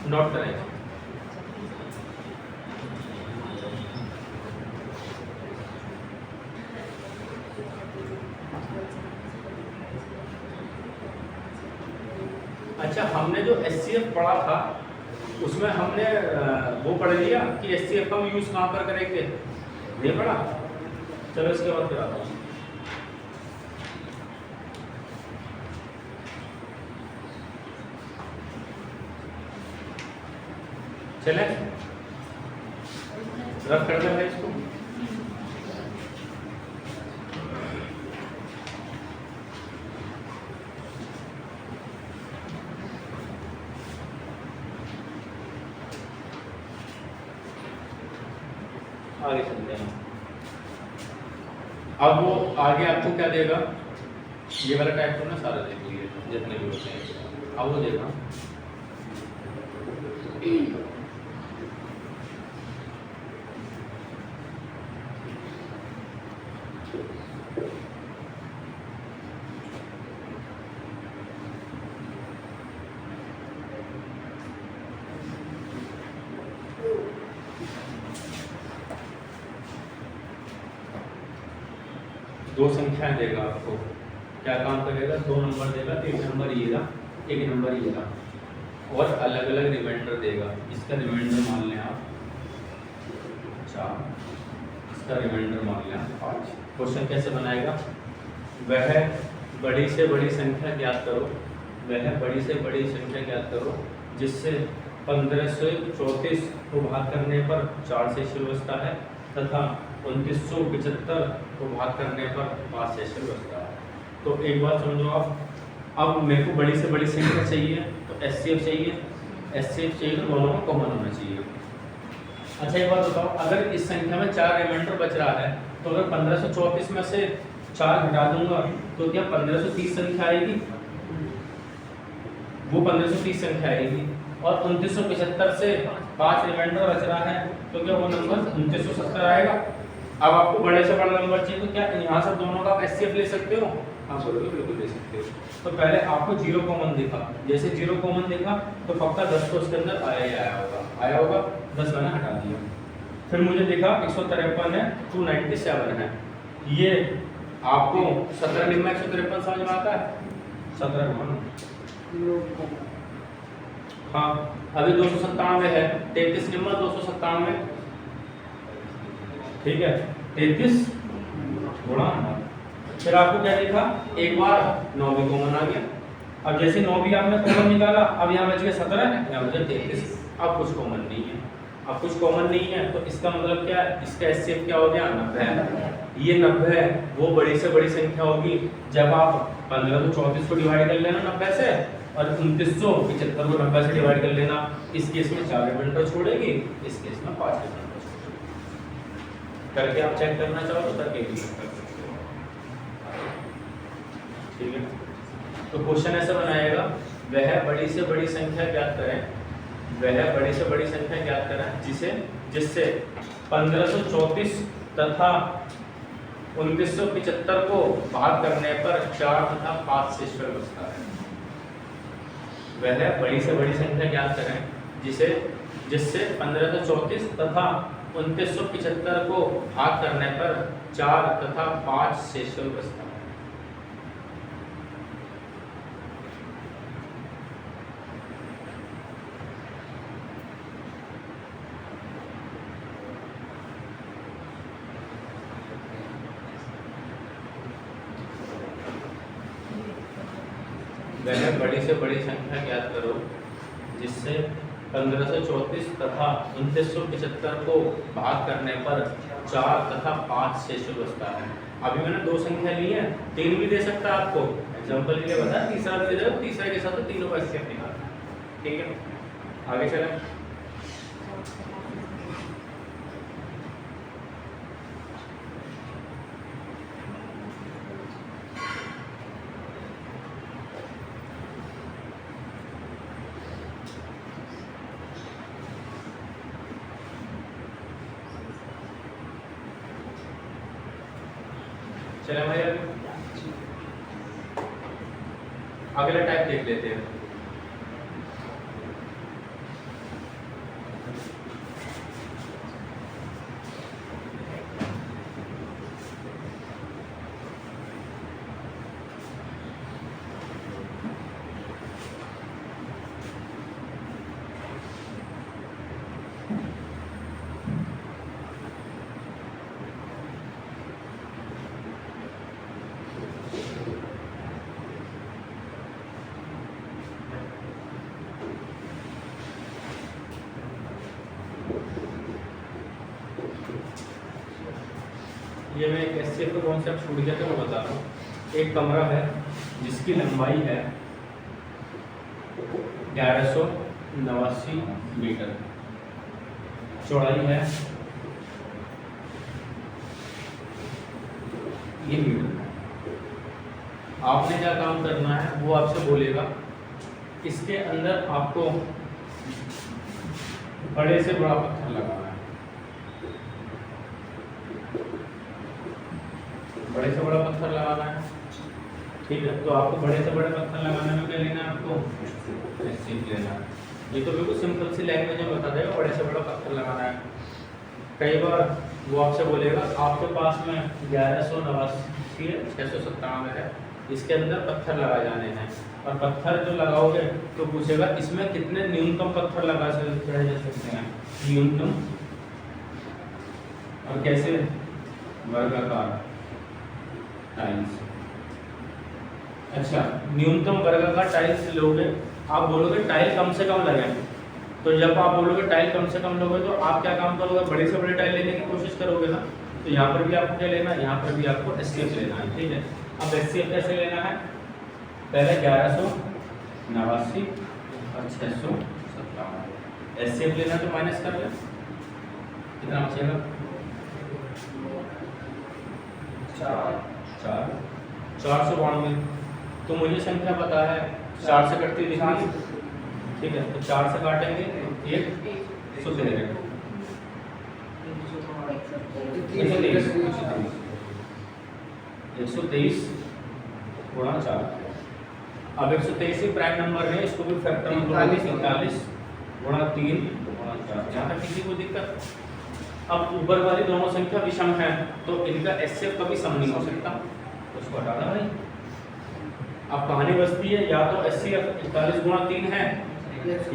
नोट करें। अच्छा, हमने जो SCF पढ़ा था उसमें हमने वो पढ़ लिया कि SCF का यूज कहाँ पर करेंगे, ये पढ़ा। चलो इसके बाद फिर आता हूँ। चले रफ करते हैं इसको। आगे चलते हैं। अब वो आगे आपको क्या देगा, ये वाला टाइप तो ना सारा देख लीजिए जितने भी होते हैं। अब वो देगा दो संख्याएं देगा आपको, क्या काम करेगा, 2 नंबर देगा, 1 नंबर ये रहा, 1 नंबर ये रहा, और अलग अलग रिमाइंडर देगा। इसका रिमाइंडर मान लें आप 4, इसका रिमाइंडर मान लें आप 5। क्वेश्चन कैसे बनाएगा, वह बड़ी से बड़ी संख्या ज्ञात करो, वह बड़ी से बड़ी संख्या ज्ञात करो जिससे 1534 को भाग करने पर 4 से शुरू होता है तथा 2975 को भाग करने पर 5 से शुरू होता है। तो एक बात समझो आप, अब मेरे को बड़ी से बड़ी संख्या चाहिए तो SCF चाहिए, SCF चाहिए तो दोनों को कॉमन होना चाहिए। अच्छा एक बात बताओ, अगर इस संख्या में 4 रिमाइंडर बच रहा है तो अगर 1534 में से 4 घटा दूंगा तो क्या 1530 संख्या आएगी, वो 1530 संख्या आएगी, और 2975 से 5 रिमाइंडर बच रहा है तो क्या वो नंबर 2970 आएगा। अब आपको बड़े से बड़ा नंबर चाहिए तो क्या यहाँ से दोनों का SCF ले सकते हो, हाँ बोलोगे बिल्कुल ले सकते हो। तो पहले आपको 0 कॉमन दिखा, जैसे 0 कॉमन दिखा तो पक्का 10 तो उसके अंदर आया होगा 10 मैंने हटा दिया। फिर मुझे दिखा 153 है, 297 है, ये आपको 17 निम्न 153 समझ में आता है, 17 कॉमन, हाँ। अभी 297 है, 33 निम्न 297, ठीक है, 33 गुणा, फिर आपको क्या देखा, एक बार 9 भी कॉमन आ गया। अब जैसे 9 भी आपने कॉमन निकाला, अब यहाँ बच गया 17, यहाँ बच गया 33, अब कुछ कॉमन नहीं है, अब कुछ कॉमन नहीं है तो इसका मतलब क्या है, इसका SCF क्या हो गया 90। ये 90 है, वो बड़ी से बड़ी संख्या होगी जब आप 1534 को डिवाइड कर लेना 90 से और 2975 को 90 से डिवाइड कर लेना। इस केस में 4 रिमाइंडर छोड़ेगी, इस केस में 5 रिमाइंडर करके आप चेक करना चाहो तो करके भी सकते हो, ठीक है। तो क्वेश्चन ऐसा बनाएगा, वह बड़ी से बड़ी संख्या ज्ञात करें, वह बड़ी से बड़ी संख्या ज्ञात करें जिससे 1534 तथा 2975 को भाग करने पर 4 तथा 5 शेषफल बचता है। वह बड़ी से बड़ी संख्या ज्ञात करें जिससे 1534 तथा 2975 को भाग करने पर 4 तथा 5 शेषफल बचता है। वह बड़ी से बड़ी संख्या ज्ञात करो जिससे 1534 तथा 2975 को भाग करने पर 4 तथा 5 शेषफल बचता है। अभी मैंने 2 संख्या ली है, 3 भी दे सकता है आपको, एग्जांपल के लिए बताया, तीसरा भी दे देगा, तीसरे के साथ तो तीनों का स्टेप निकालना। ठीक है, आगे चलें। चले भाई अगला टाइप देख लेते हैं। ये मैं एक एससीएफ का कॉन्सेप्ट छूट गया था, मैं बता रहा हूँ। एक कमरा है जिसकी लंबाई है 1189 मीटर, चौड़ाई है ये मीटर। आपने क्या काम करना है वो आपसे बोलेगा, इसके अंदर आपको बड़े से बड़ा पत्थर लगाना है, बड़े से बड़ा पत्थर लगाना है। ठीक है, तो आपको बड़े से बड़े पत्थर लगाने में क्या लेना है, आपको एससीएफ लेना है। ये तो बिल्कुल सिंपल सी लैंग्वेज में बता देगा, बड़े से बड़ा पत्थर लगाना है। कई बार वो आपसे बोलेगा आपके पास में 1189 है, 697 है, इसके अंदर पत्थर लगाए जाने हैं, और पत्थर जो लगाओगे तो पूछेगा इसमें कितने न्यूनतम पत्थर लगा सकते हैं, न्यूनतम, और कैसे, वर्गाकार टाइल्स। अच्छा, न्यूनतम वर्गाकार टाइल्स लोगे, आप बोलोगे टाइल कम से कम लगे, तो जब आप बोलोगे टाइल कम से कम लोगे तो आप क्या काम करोगे, बड़े से बड़े टाइल लेने की कोशिश करोगे ना। तो यहाँ पर भी आपको क्या लेना है, यहाँ पर भी आपको एससीएफ लेना है। ठीक है, अब एससीएफ कैसे लेना है, पहले 1189 और 657 एससीएफ लेना, तो माइनस कर ले, कितना बचेगा, 492। तो मुझे संख्या पता है 4 से कटती दिखनी, ठीक है, तो 4 से काटेंगे 123 गुणा 4। अब 123 ही प्राइम नंबर है, इसको भी फैक्टर में 43 गुणा 3 गुणा 4, यहाँ तक किसी को दिक्कत। अब ऊपर वाली दोनों संख्या विषम है तो इनका एससीएफ कभी सम नहीं हो सकता, तो उसको हटा देना भाई। अब कहानी बचती है या तो एससीएफ 41 गुणा 3 है,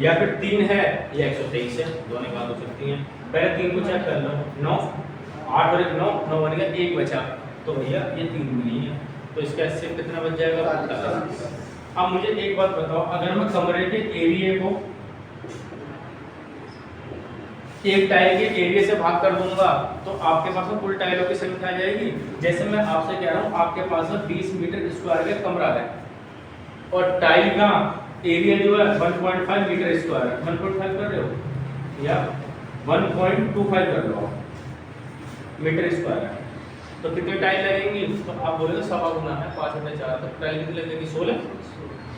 या फिर 3 है या 123 है, दोनों बात हो सकती हैं। पहले 3 को चेक कर लो, 9 8 और 1 9 9 बन गया, 1 बचा, तो भैया ये 3 भी नहीं है, तो इसका एससीएफ कितना बच जाएगा, 45। अब मुझे एक बात बताओ, अगर मैं कमरे के एरिया को एक टाइल के एरिया से भाग कर दूंगा तो आपके पास में कुल टाइलों की संख्या आ जाएगी। जैसे मैं आपसे कह रहा हूँ आपके पास में 20 मीटर स्क्वायर का कमरा है और टाइल का एरिया जो है 1.5 मीटर स्क्वायर है, 1.5 कर रहे हो या 1.25 कर लो मीटर स्क्वायर है, तो कितने टाइल लगेंगी, तो आप बोलेंगे सवा गुना है, 5 बटे 4, तो टाइल कितनी लगेगी, 16।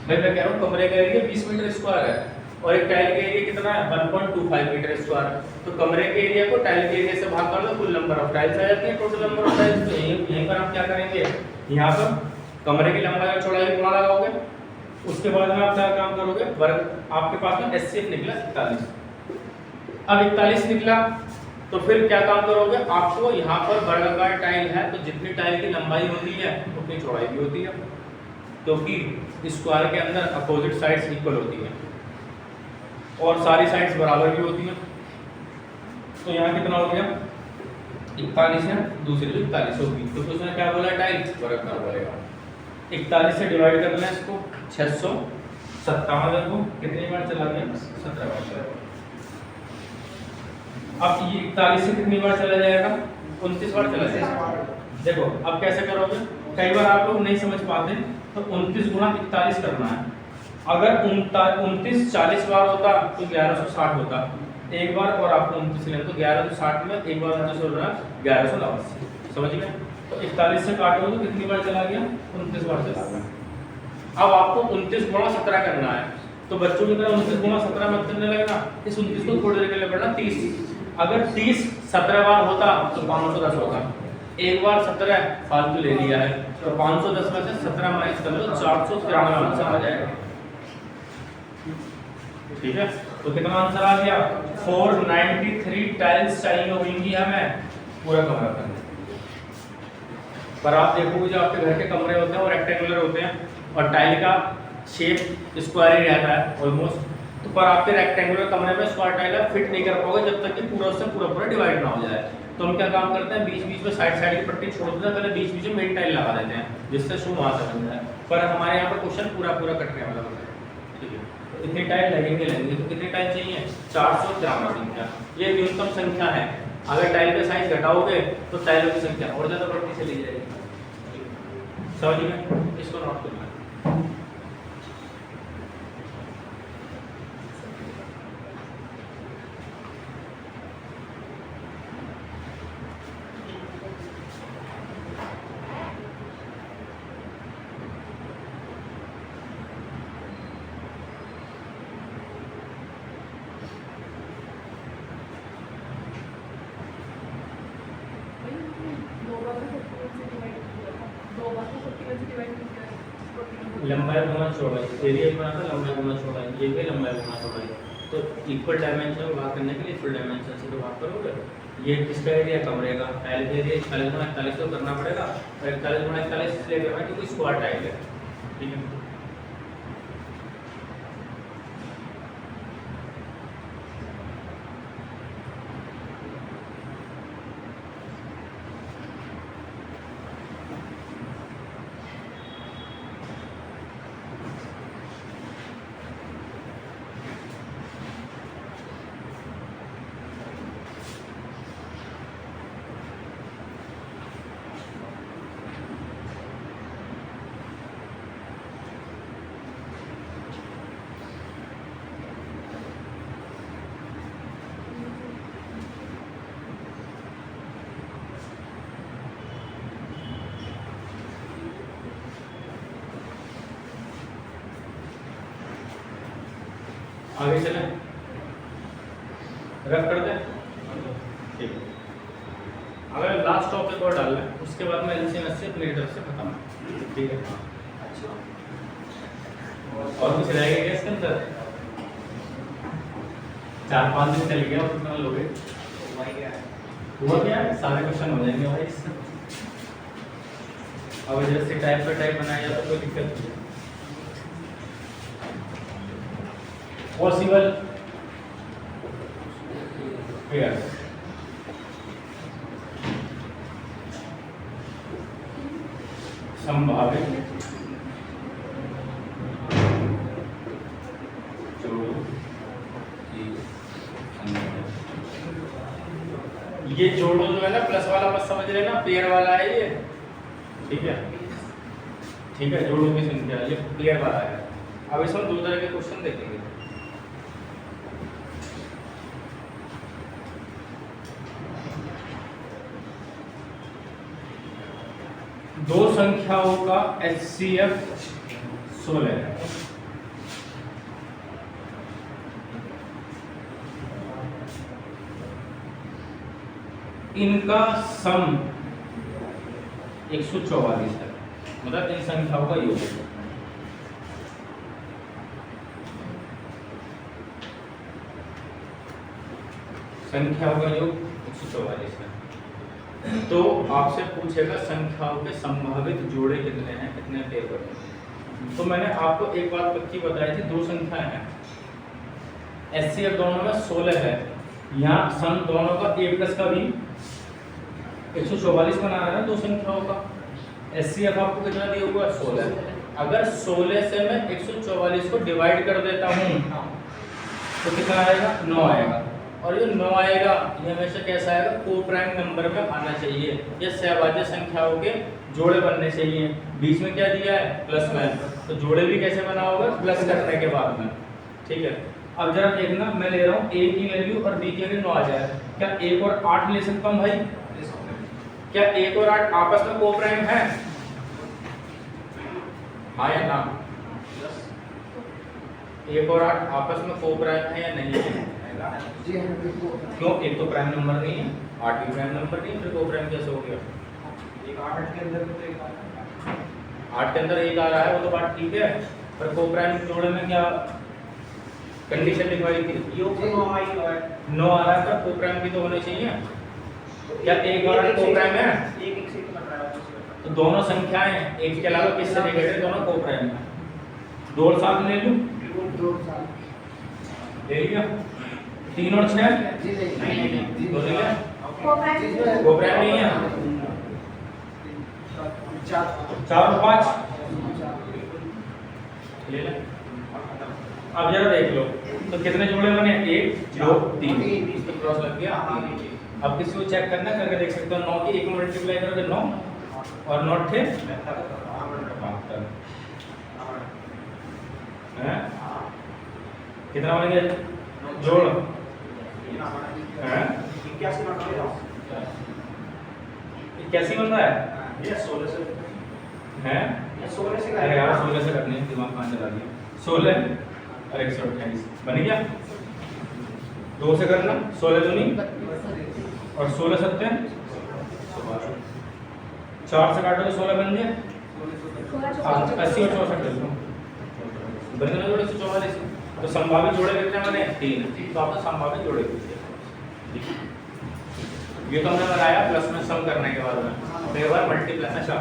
भाई मैं कह रहा हूँ कमरे का एरिया 20 मीटर स्क्वायर है और एक टाइल का एरिया कितना है 1.25 मीटर स्क्वायर। तो कमरे के एरिया को टाइल के एरिया से भाग कर लो, कुल नंबर ऑफ टाइल्स आ जाती है, टोटल नंबर ऑफ टाइल्स। तो यहीं पर हम क्या करेंगे, यहाँ पर कमरे की लंबाई और चौड़ाई गुणा लगाओगे, उसके बाद में आप क्या काम करोगे, वर्ग आपके पास में एचसीएफ निकला 41। अब 41 निकला तो फिर क्या काम करोगे, आपको यहाँ पर वर्गाकार टाइल है तो जितनी टाइल की लंबाई होती है उतनी चौड़ाई भी होती है, क्योंकि स्क्वायर के अंदर अपोजिट साइड्स इक्वल होती है और सारी साइड्स बराबर भी होती हैं। तो यहाँ कितना हो गया 41 है, दूसरी तो 41 होगी, तो उसने क्या बोला टाइल वर्गाकार बोलेगा। 41 से डिवाइड कर लें इसको 657 को कितनी बार चला गया 17 बार चला गया। अब ये 41 से कितनी बार चला जाएगा 29 बार चला जाएगा। देखो अब कैसे करोगे, कई बार आप लोग नहीं समझ पाते तो 29 गुणा 41 करना है। अगर 29 40 बार होता तो 1160 होता एक बार, और आपको 29 लेना तो 1160 में एक बार 29 हो रहा 1189, समझ गए। तो 41 से काटो तो कितनी बार चला गया 29 बार चला गया। अब आपको 29 गुणा 17 करना है, तो बच्चों की तरह 29 गुणा 17 मत करने लगना, इस 29 को थोड़ी देर के लिए पढ़ना 30। अगर 30 17 बार होता तो 510 होता, एक बार 17 फालतू ले लिया है, तो 510 में से 17 माइनस कर लो 493 आंसर आ जाएगा। ठीक है, तो कितना आंसर आ गया 493 टाइल्स चाहिए होंगी हमें पूरा कमरा करने। पर आप देखोगे जो आपके घर के कमरे होते हैं वो रेक्टेंगुलर होते हैं और टाइल का शेप स्क्वायर ही रहता है ऑलमोस्ट, तो पर आपके रेक्टेंगुलर कमरे में स्क्वायर टाइल आप फिट नहीं कर पाओगे जब तक कि पूरा उससे पूरा डिवाइड ना हो जाए। तो हम क्या काम करते हैं, बीच बीच में साइड साइड की पट्टी छोड़ देते हैं, पहले बीच बीच में मेन टाइल लगा देते हैं जिससे शो वहाँ से बन जाए। पर हमारे यहाँ पर क्वेश्चन पूरा कटने वाला होता है। ठीक है, तो इतनी टाइल लगेंगे तो कितनी टाइल चाहिए 493 संख्या, ये न्यूनतम संख्या है। अगर टाइल का साइज घटाओगे तो टाइलों की संख्या और ज़्यादा बढ़ती चली जाएगी। समझ में, इसको नोट करना है। लंबाई गुना चौड़ाई, एरिया बना था लंबाई गुना चौड़ाई, ये भी लंबाई गुना चौड़ाई। तो इक्वल डायमेंशन में भाग करने के लिए इक्वल डायमेंशन से तो भाग करोगे। ये किसका एरिया कमरे का, टाइल का एरिया 41 गुना 41 तो करना पड़ेगा, और 41 गुना 41 इसलिए करना है क्योंकि स्क्वायर टाइल है। ठीक है, आगे चले, रफ कर दे। ठीक है, अगर लास्ट टॉपिक और डालना है उसके बाद में एलसीएम एचसीएफ मेरी तरफ से खत्म। ठीक है, अच्छा और कुछ रहेगा क्या इसके अंदर? 4-5 दिन चल गया और कितना लोगे हुआ क्या है, सारे क्वेश्चन हो जाएंगे भाई इससे। अब जैसे टाइप पे टाइप बनाया जाए तो कोई दिक्कत नहीं है। पॉसिबल पेयर्स, संभावित जोड़ों की संख्या। ये जोड़ों जो है ना प्लस वाला मत समझ लेना, पेयर वाला है ये। ठीक है, ठीक है, जोड़ों की संख्या ये पेयर वाला है। अब इसमें दो तरह के क्वेश्चन देखेंगे। दो संख्याओं का HCF 16 है। इनका सम 144 है, मतलब इन संख्याओं का योग। संख्याओं का योग 144 है। तो आपसे पूछेगा संख्याओं के संभावित जोड़े कितने हैं, कितने पेयर हैं। तो मैंने आपको एक बात पक्की बताई थी, दो संख्याएं हैं, एचसीएफ दोनों में 16 है, यहाँ सम दोनों का a प्लस का भी 144 बना रहा है दो संख्याओं का। एचसीएफ आपको कितना दिया हुआ है 16। अगर 16 से मैं 144 को डिवाइड कर देता हूँ तो कितना आएगा, 9 आएगा। और ये 9 आएगा ये हमेशा कैसा आएगा, को प्राइम नंबर में आना चाहिए, ये सहभाज्य संख्याओं के जोड़े बनने चाहिए। बीच में क्या दिया है, प्लस में, तो जोड़े भी कैसे बना होगा, प्लस करने के बाद में। ठीक है, अब जरा देखना, मैं ले रहा हूँ a की वैल्यू और b की वैल्यू 9 आ जाए, क्या 1 और 8 ले सकता हूँ भाई? क्या 1 और 8 आपस में को प्राइम है? हाँ या ना? 1 और 8 आपस में को प्राइम है या नहीं है? क्यों? एक तो प्राइम नंबर नहीं है, 8 भी प्राइम नंबर नहीं, फिर को प्राइम कैसे हो गया? 8 के अंदर तो एक 8 के अंदर एक आ रहा है, वो तो बात ठीक है, पर को प्राइम जोड़े में क्या कंडीशन लिखवाई थी? योग 9 आई है, 9 आ रहा है, पर को प्राइम भी तो होने चाहिए। क्या 1 और 8 को प्राइम है? एक एक से तो बन रहा है। तो दोनों संख्याएं एक के अलावा किससे नेगेटिव, दोनों को प्राइम है। 2 और 7 ले लूं, 2 साल ले लिया। 3 और 6 जी नहीं दो ले लिया, को प्राइम को प्राइम नहीं है। 4 और 5 ले ले। अब जरा देख लो, तो कितने जोड़े बने, 1 2 3, इस पे क्रॉस लग गया। अब किसी को चेक करना, करके देख सकते हो, 9 की 1 मल्टीप्लाई करोगे 9 और 9 थे हैं, कितना बन गया जोड़ हैं? 81 बन रहा 81 बन रहा है है। ये 16 से हैं? ये 16 से अरे यार 16 से करनी है, दिमाग कहाँ चला गया। 16 और 128 बन गया। 2 से करना, 16 दूनी और 16 सत्ते 4 से काटोगे 16 बन गया। 80 और 64 कर लो, बन गया जोड़े 144। तो संभावित जोड़े कितने बने, 3। तो आपने संभावित जोड़े पूछे, ये तो हमने बनाया प्लस में सम करने के बाद में। तो एक बार मल्टीप्लाई, अच्छा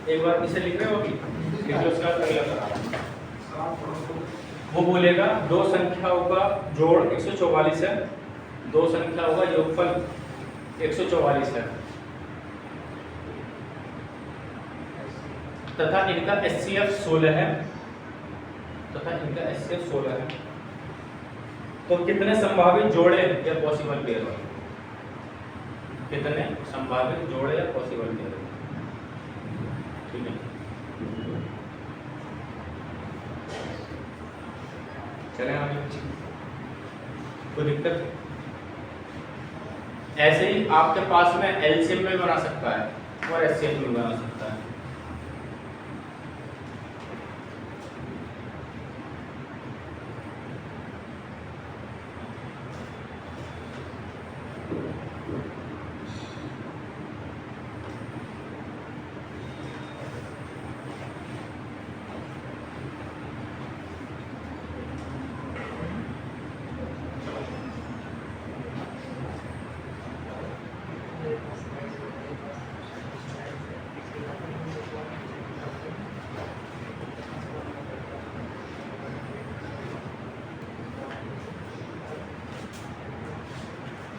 एक बार इसे लिख रहे हो अभी, लिख लो, उसका अगला करा। वो बोलेगा दो संख्याओं का जोड़ 144 है, दो संख्याओं का योगफल 144 है, तथा इनका एचसीएफ 16 है, तथा इनका एचसीएफ 16 है। तो कितने संभावित जोड़े या पॉसिबल पेयर हैं? कितने संभावित जोड़े या पॉसिबल पेयर हैं? ठीक है, चलें आगे। कोई दिक्कत? ऐसे ही आपके पास में एलसीएम में बना सकता है और एचसीएफ में बना सकता है।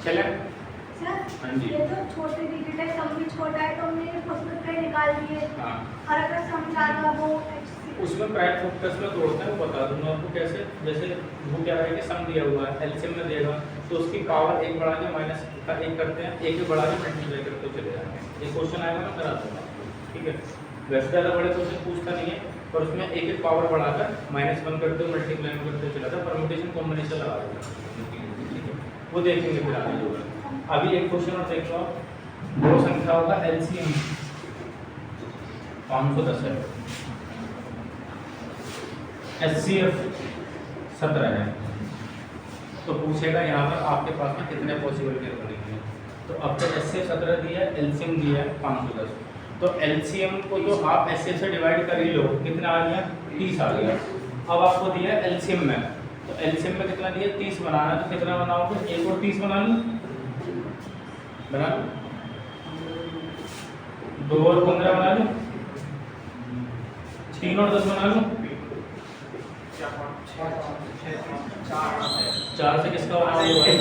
चले सर, हाँ जी। ये तो छोटे डिजिट है, सम भी छोटा है, तो हमने उसमें प्राइम निकाल दिए। हाँ, और अगर सम ज्यादा वो उसमें प्राइम फैक्टर्स में तोड़ते हैं, वो बता दूंगा आपको कैसे। जैसे वो क्या है कि सम दिया हुआ है, एलसीएम में देगा, तो उसकी पावर 1 बढ़ा के माइनस का 1 करते हैं, 1 बढ़ा के मल्टीप्लाई करते हुए चले जाते हैं। ये क्वेश्चन आएगा, मैं करा दूंगा, ठीक है। वैसे ज़्यादा बड़े क्वेश्चन पूछता नहीं है, पर उसमें 1 पावर बढ़ाकर -1 करते हुए मल्टीप्लाई में करते हुए चला था, परम्यूटेशन कॉम्बिनेशन लगा देगा, वो देखेंगे फिर आगे जो है। अभी एक क्वेश्चन और देख लो आप, दो संख्याओं का एलसीएम 510 है, एचसीएफ 17 है, तो पूछेगा यहाँ पर आपके पास में कितने पॉसिबल पेयर बनेंगे। तो तो अब तक HCF 17 दिया है, LCM दिया है 510। तो LCM को तो आप HCF से डिवाइड कर ही लो, कितना आ गया 30 आ गया। अब आपको दिया है LCM में, तो LCM में कितना दिया 30 बनाना, तो कितना बनाओगे, एक और 30 बना लो, बना लो, 2 और 15 बना लो, 3 और 10 बना लो, 4 से किसका बनाओगे,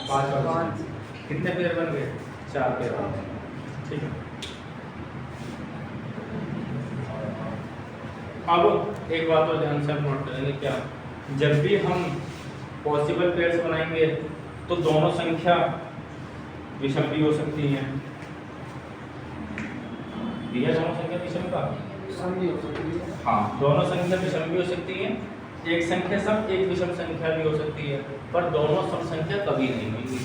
5। कितने पेयर बन गए, 4 पेयर बन गए, ठीक है। अब एक बात और ध्यान से हम नोट करेंगे, क्या जब भी हम पॉसिबल पेयर्स बनाएंगे तो दोनों संख्या विषम भी हो सकती हैं। दिया दोनों संख्या विषम का, हाँ दोनों संख्या विषम भी हो सकती है, एक संख्या सम एक विषम संख्या भी हो सकती है, पर दोनों सम संख्या कभी नहीं होंगी,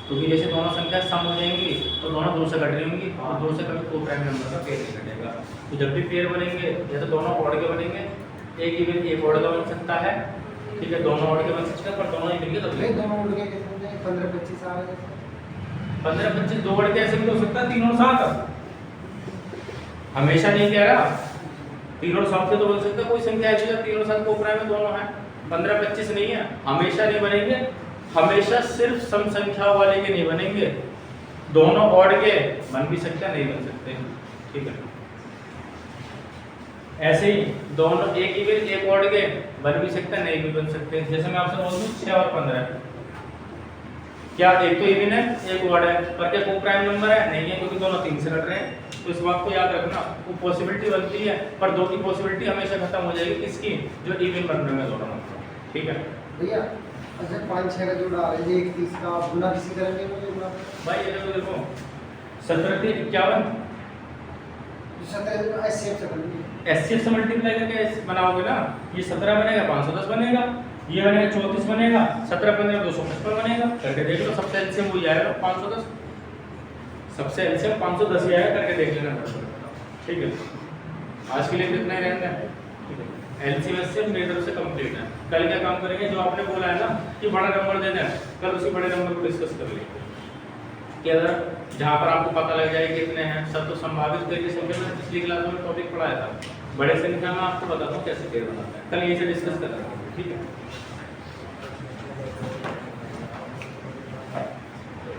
क्योंकि जैसे दोनों संख्या सम हो जाएंगी तो दोनों 2 से कट रही होंगी और 2 से कभी को प्राइम नंबर का पेयर नहीं कटेगा। तो जब भी पेयर बनेंगे या तो दोनों ऑड के बनेंगे, एक इवन एक ऑड का बन सकता है, ठीक है, दोनों ऑड के बन सकते हैं, पर दोनों इवन के कभी 15-25 2 ऑड के ऐसे भी हो सकता है, 3 और 7 हमेशा नहीं कह रहा, 3 और 7 से तो बन सकता है, कोई संख्या ऐसी है 3 और 7 को प्राइम में दोनों है, 15-25 नहीं है, हमेशा नहीं बनेंगे, हमेशा सिर्फ सम संख्या वाले के नहीं बनेंगे, दोनों ऑड के बन भी सकते हैं, नहीं बन सकते, ठीक है। ऐसे ही दोनों एक इवन एक ऑड के बन भी सकते हैं, नहीं भी बन सकते। जैसे मैं आपसे बोल दूं 6 और 15, क्या एक तो इवन है एक ऑड है, पर क्या को प्राइम नंबर है, नहीं है, क्योंकि दोनों 3 से कट रहे हैं। तो इस बात को याद रखना, वो पॉसिबिलिटी बनती है, पर 2 की पॉसिबिलिटी हमेशा खत्म हो जाएगी, किसकी, जो इवन बन रहे हैं दोनों नंबर, ठीक है भैया। अच्छा 5-6 का जो डाल रहे हैं, 1-30 का गुना किसी करेंगे मुझे गुना भाई। ये देखो 17 × 51 17 HCF से करेंगे, HCF से मल्टीप्लाई करके बनाओगे ना, ये 17 बनेगा 510 बनेगा, ये बनेगा 34 बनेगा, 17-15 255 बनेगा, करके देख लो, सबसे एलसीएम वही आएगा 510, सबसे एलसीएम 510 ही आएगा, करके देख लेना, ठीक है। आज के लिए कितना ही रहना है, ठीक है। एलसीएम एचसीएफ मेरी तरफ से कंप्लीट है। कल क्या काम करेंगे, जो आपने बोला है ना कि बड़ा नंबर देना है, कल उसी बड़े नंबर को डिस्कस कर लेंगे कि अगर जहाँ पर आपको पता लग जाए कितने हैं सब, तो संभावित पेड़ की संख्या में पिछली क्लास में टॉपिक पढ़ाया था, बड़े संख्या में आपको बताता हूँ कैसे पेड़ बनाता है, कल यही से डिस्कस कर रहे हैं, ठीक है।